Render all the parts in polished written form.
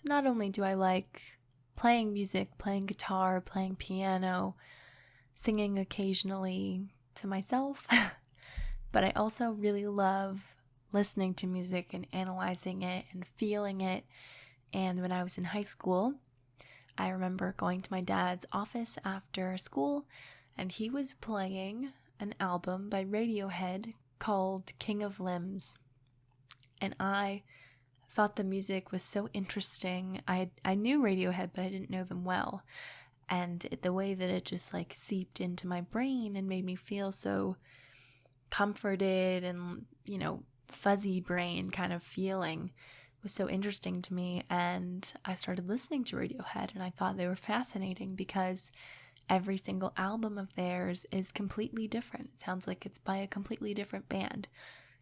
So not only do I like playing music, playing guitar, playing piano, singing occasionally to myself, but I also really love listening to music and analyzing it and feeling it. And when I was in high school, I remember going to my dad's office after school, and he was playing an album by Radiohead called King of Limbs. And I thought the music was so interesting. I knew Radiohead, but I didn't know them well. And the way that it just like seeped into my brain and made me feel so comforted and, fuzzy brain kind of feeling was so interesting to me. And I started listening to Radiohead, and I thought they were fascinating because every single album of theirs is completely different. It sounds like it's by a completely different band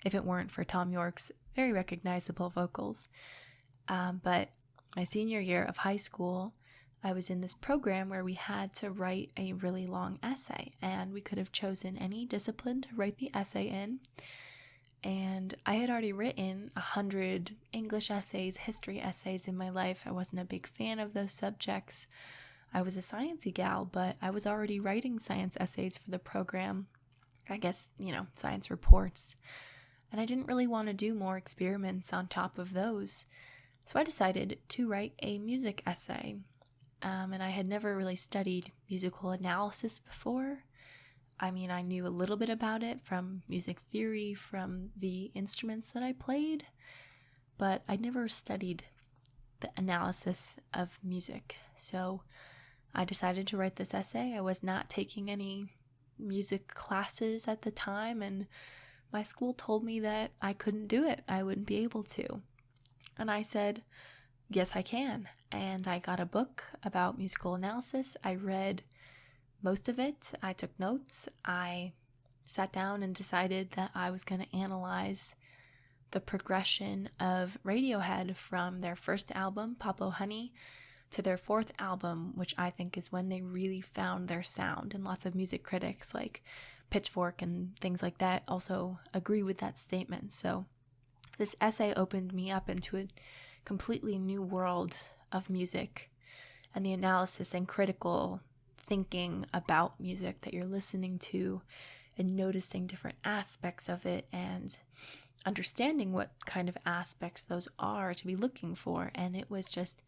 if it weren't for Tom York's very recognizable vocals. But my senior year of high school, I was in this program where we had to write a really long essay, and we could have chosen any discipline to write the essay in. And I had already written 100 English essays, history essays in my life. I wasn't a big fan of those subjects. I was a sciencey gal, but I was already writing science essays for the program. I guess, science reports. And I didn't really want to do more experiments on top of those. So I decided to write a music essay. And I had never really studied musical analysis before. I mean, I knew a little bit about it from music theory, from the instruments that I played, but I never studied the analysis of music. So I decided to write this essay. I was not taking any music classes at the time, and my school told me that I couldn't do it. I wouldn't be able to. And I said, yes, I can. And I got a book about musical analysis. I read most of it. I took notes. I sat down and decided that I was going to analyze the progression of Radiohead from their first album, Pablo Honey, to their fourth album, which I think is when they really found their sound. And lots of music critics like Pitchfork and things like that also agree with that statement. So this essay opened me up into a completely new world of music and the analysis and critical thinking about music that you're listening to and noticing different aspects of it and understanding what kind of aspects those are to be looking for. And it was just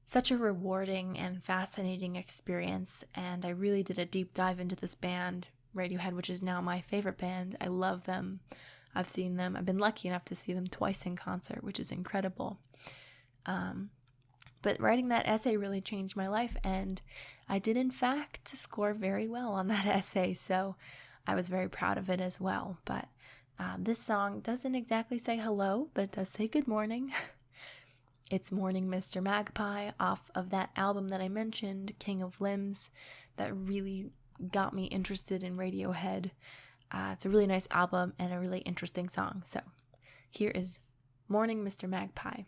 such a rewarding and fascinating experience. And I really did a deep dive into this band, Radiohead, which is now my favorite band. I love them. I've seen them. I've been lucky enough to see them twice in concert, which is incredible. But writing that essay really changed my life, and I did in fact score very well on that essay, so I was very proud of it as well. But this song doesn't exactly say hello, but it does say good morning. It's Morning Mr. Magpie off of that album that I mentioned, King of Limbs, that really got me interested in Radiohead. It's a really nice album and a really interesting song. So here is Morning Mr. Magpie.